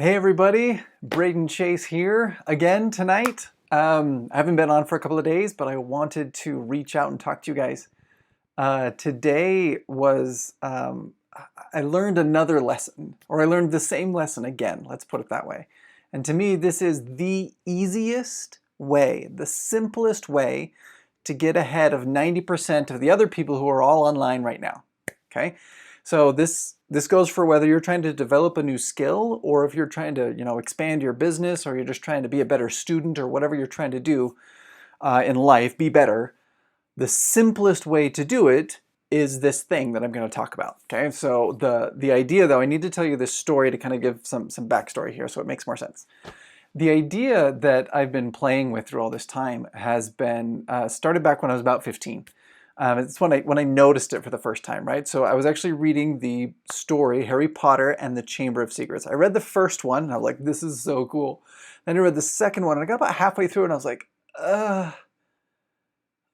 Hey everybody, Braden Chase here again tonight. I haven't been on for a couple of days, but I wanted to reach out and talk to you guys. Today was, I learned another lesson, or I learned the same lesson again, let's put it that way. And to me, this is the easiest way, the simplest way to get ahead of 90% of the other people who are all online right now, okay? So this goes for whether you're trying to develop a new skill or if you're trying to, expand your business or you're just trying to be a better student or whatever you're trying to do in life, be better. The simplest way to do it is this thing that I'm going to talk about. Okay, so the idea, though, I need to tell you this story to kind of give some backstory here so it makes more sense. The idea that I've been playing with through all this time has been started back when I was about 15. It's when I noticed it for the first time, right? So I was actually reading the story Harry Potter and the Chamber of Secrets. I read the first one and I was like, this is so cool. Then I read the second one and I got about halfway through and I was like, I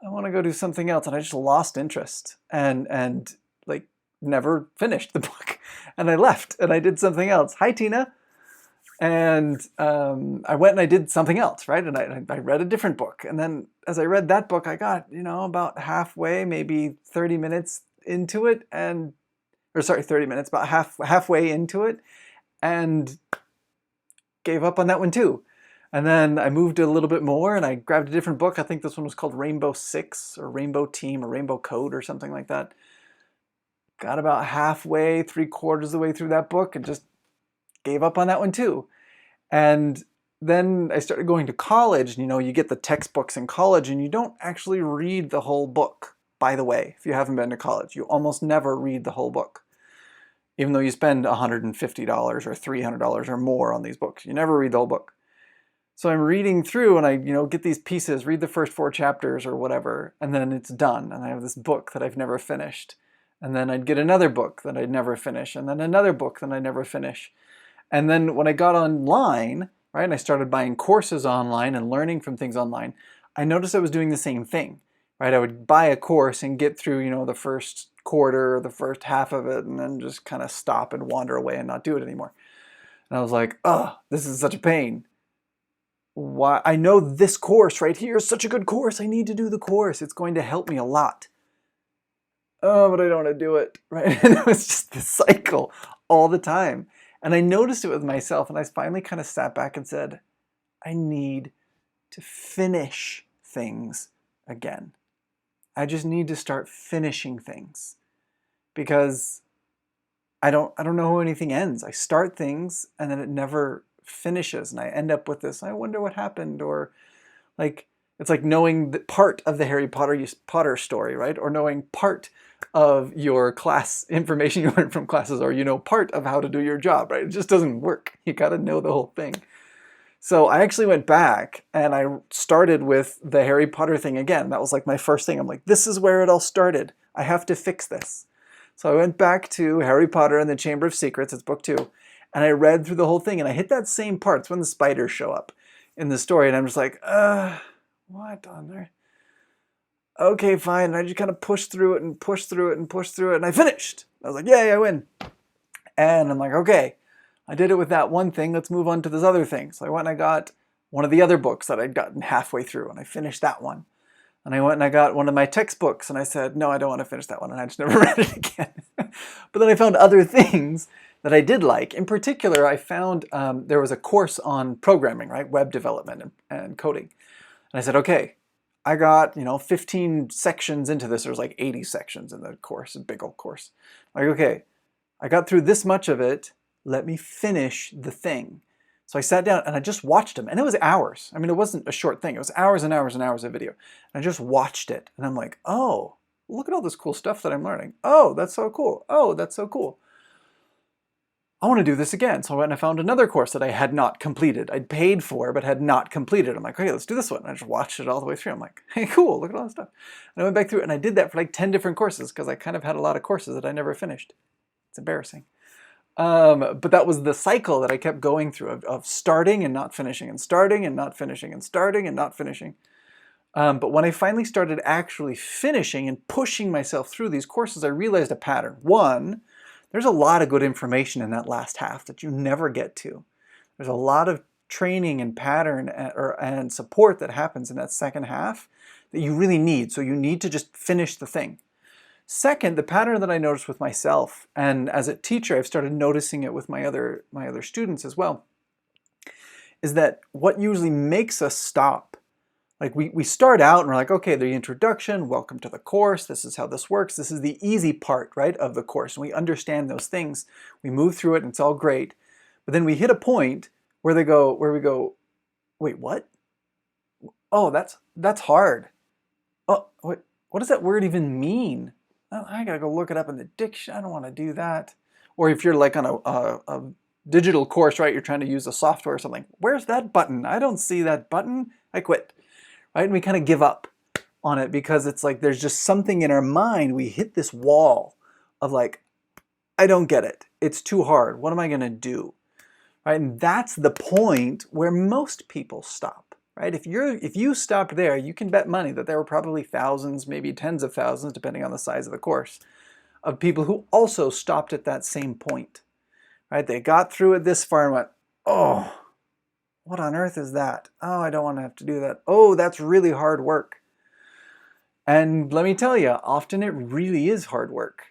want to go do something else. And I just lost interest and like never finished the book. And I left and I did something else. Hi, Tina. And I went and I did something else, right? And I read a different book. And then as I read that book, I got, about halfway, maybe 30 minutes into it or sorry, 30 minutes, about halfway into it and gave up on that one too. And then I moved a little bit more and I grabbed a different book. I think this one was called Rainbow Six or Rainbow Team or Rainbow Code or something like that. Got about halfway, 3/4 of the way through that book and just gave up on that one too. And then I started going to college. You get the textbooks in college and you don't actually read the whole book. By the way, if you haven't been to college, you almost never read the whole book. Even though you spend $150 or $300 or more on these books, you never read the whole book. So I'm reading through and I, get these pieces, read the first 4 chapters or whatever, and then it's done. And I have this book that I've never finished. And then I'd get another book that I'd never finish, and then another book that I'd never finish. And then when I got online, right, and I started buying courses online and learning from things online, I noticed I was doing the same thing, right? I would buy a course and get through, the first quarter, the first half of it, and then just kind of stop and wander away and not do it anymore. And I was like, oh, this is such a pain. Why? I know this course right here is such a good course. I need to do the course. It's going to help me a lot. Oh, but I don't want to do it, right? And it was just this cycle all the time. And I noticed it with myself, and I finally kind of sat back and said, I need to finish things again. I just need to start finishing things because I don't know how anything ends. I start things and then it never finishes, and I end up with this, I wonder what happened, or like it's like knowing the part of the Harry Potter story, right? Or knowing part of your class information you learned from classes, or part of how to do your job, right? It just doesn't work. You got to know the whole thing. So I actually went back and I started with the Harry Potter thing again. That was like my first thing. I'm like, this is where it all started. I have to fix this. So I went back to Harry Potter and the Chamber of Secrets, it's book 2, and I read through the whole thing and I hit that same part. It's when the spiders show up in the story and I'm just like, what on there? Okay, fine. And I just kind of pushed through it and pushed through it and pushed through it and I finished. I was like, yay, I win. And I'm like, okay, I did it with that one thing. Let's move on to this other thing. So I went and I got one of the other books that I'd gotten halfway through and I finished that one. And I went and I got one of my textbooks and I said, no, I don't want to finish that one. And I just never read it again. But then I found other things that I did like. In particular, I found there was a course on programming, right? Web development and coding. And I said, okay, I got, 15 sections into this. There's like 80 sections in the course, a big old course. Like, okay, I got through this much of it. Let me finish the thing. So I sat down and I just watched them. And it was hours. I mean, it wasn't a short thing. It was hours and hours and hours of video. And I just watched it. And I'm like, oh, look at all this cool stuff that I'm learning. Oh, that's so cool. Oh, that's so cool. I want to do this again. So I went and I found another course that I had not completed. I'd paid for, but had not completed. I'm like, okay, let's do this one. And I just watched it all the way through. I'm like, hey, cool, look at all this stuff. And I went back through it and I did that for like 10 different courses because I kind of had a lot of courses that I never finished. It's embarrassing. But that was the cycle that I kept going through of starting and not finishing and starting and not finishing and starting and not finishing. But when I finally started actually finishing and pushing myself through these courses, I realized a pattern. One, there's a lot of good information in that last half that you never get to. There's a lot of training and pattern and support that happens in that second half that you really need. So you need to just finish the thing. Second, the pattern that I noticed with myself, and as a teacher, I've started noticing it with my other students as well, is that what usually makes us stop, like we start out and we're like, okay, the introduction, welcome to the course, this is how this works, this is the easy part, right, of the course, and we understand those things, we move through it and it's all great, but then we hit a point where we go, wait, what? Oh, that's hard. Oh, wait, what does that word even mean? Oh, I gotta go look it up in the dictionary. I don't want to do that. Or if you're like on a digital course, right? You're trying to use a software or something. Where's that button? I don't see that button. I quit, right? And we kind of give up on it because it's like there's just something in our mind. We hit this wall of like, I don't get it. It's too hard. What am I gonna do? Right? And that's the point where most people stop. Right? If you stopped there, you can bet money that there were probably thousands, maybe tens of thousands, depending on the size of the course, of people who also stopped at that same point. Right? They got through it this far and went, oh, what on earth is that? Oh, I don't want to have to do that. Oh, that's really hard work. And let me tell you, often it really is hard work.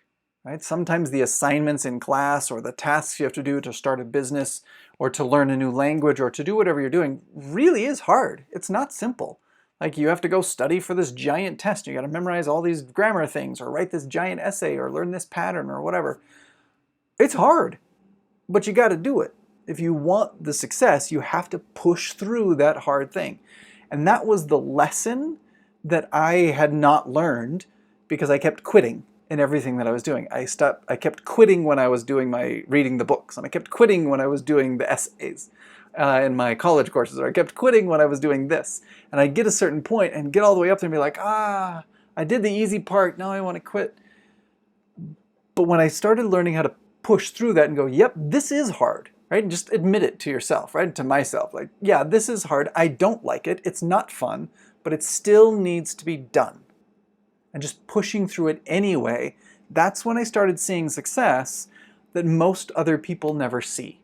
Right? Sometimes the assignments in class or the tasks you have to do to start a business or to learn a new language or to do whatever you're doing really is hard. It's not simple. Like you have to go study for this giant test. You got to memorize all these grammar things or write this giant essay or learn this pattern or whatever. It's hard, but you got to do it. If you want the success, you have to push through that hard thing. And that was the lesson that I had not learned because I kept quitting in everything that I was doing. I kept quitting when I was doing my reading the books, and I kept quitting when I was doing the essays in my college courses, or I kept quitting when I was doing this. And I'd get a certain point and get all the way up there and be like, I did the easy part, now I want to quit. But when I started learning how to push through that and go, yep, this is hard, right? And just admit it to yourself, right? To myself, like, yeah, this is hard. I don't like it. It's not fun, but it still needs to be done. And just pushing through it anyway, that's when I started seeing success that most other people never see.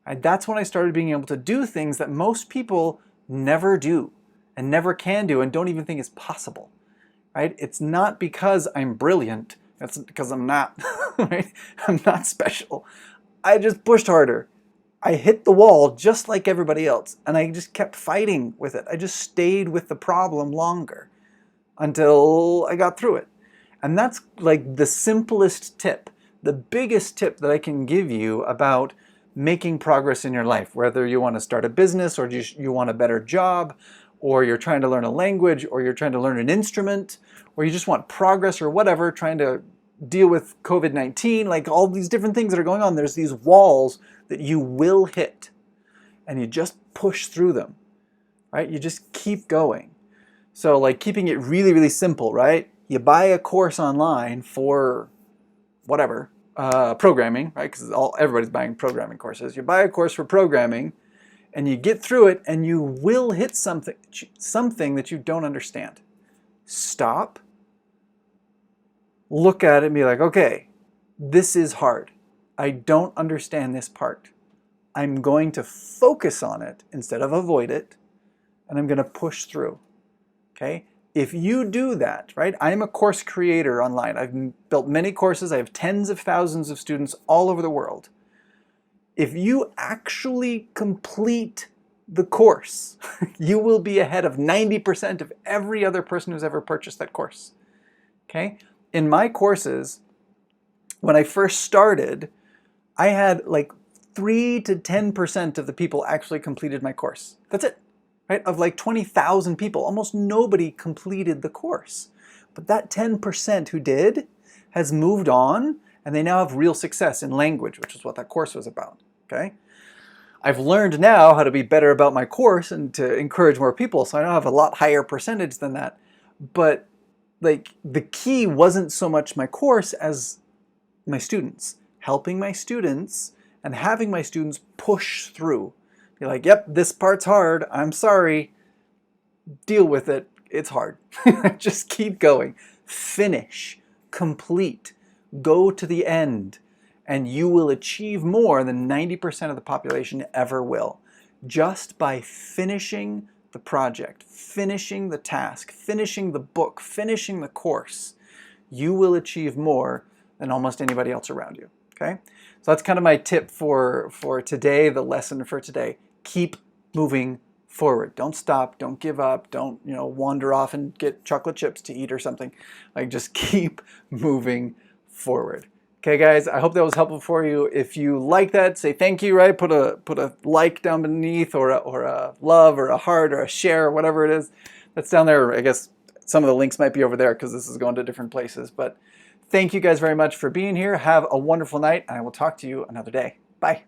And that's when I started being able to do things that most people never do and never can do and don't even think is possible. Right? It's not because I'm brilliant. It's because I'm not. Right? I'm not special. I just pushed harder. I hit the wall just like everybody else, and I just kept fighting with it. I just stayed with the problem longer until I got through it. And that's like the simplest tip, the biggest tip that I can give you about making progress in your life, whether you want to start a business or you want a better job, or you're trying to learn a language, or you're trying to learn an instrument, or you just want progress or whatever, trying to deal with COVID-19, like all these different things that are going on. There's these walls that you will hit, and you just push through them, right? You just keep going. So like keeping it really, really simple, right? You buy a course online for whatever, programming, right? Because everybody's buying programming courses. You buy a course for programming and you get through it and you will hit something that you don't understand. Stop, look at it and be like, okay, this is hard. I don't understand this part. I'm going to focus on it instead of avoid it, and I'm going to push through. Okay? If you do that, right? I'm a course creator online. I've built many courses. I have tens of thousands of students all over the world. If you actually complete the course, you will be ahead of 90% of every other person who's ever purchased that course. Okay? In my courses, when I first started, I had like 3 to 10% of the people actually completed my course. That's it. Right? Of like 20,000 people, almost nobody completed the course. But that 10% who did has moved on, and they now have real success in language, which is what that course was about. Okay? I've learned now how to be better about my course and to encourage more people, so I now have a lot higher percentage than that. But like the key wasn't so much my course as my students, helping my students and having my students push through. Be like, yep, this part's hard. I'm sorry. Deal with it. It's hard. Just keep going. Finish. Complete. Go to the end. and you will achieve more than 90% of the population ever will, just by finishing the project, finishing the task, finishing the book, finishing the course. You will achieve more than almost anybody else around you. Okay? So that's kind of my tip for today, the lesson for today. Keep moving forward. Don't stop, don't give up, don't, wander off and get chocolate chips to eat or something. Like, just keep moving forward. Okay, guys, I hope that was helpful for you. If you like that, say thank you, right? Put a like down beneath, or a love, or a heart, or a share, or whatever it is that's down there. I guess some of the links might be over there because this is going to different places. But thank you guys very much for being here. Have a wonderful night, and I will talk to you another day. Bye.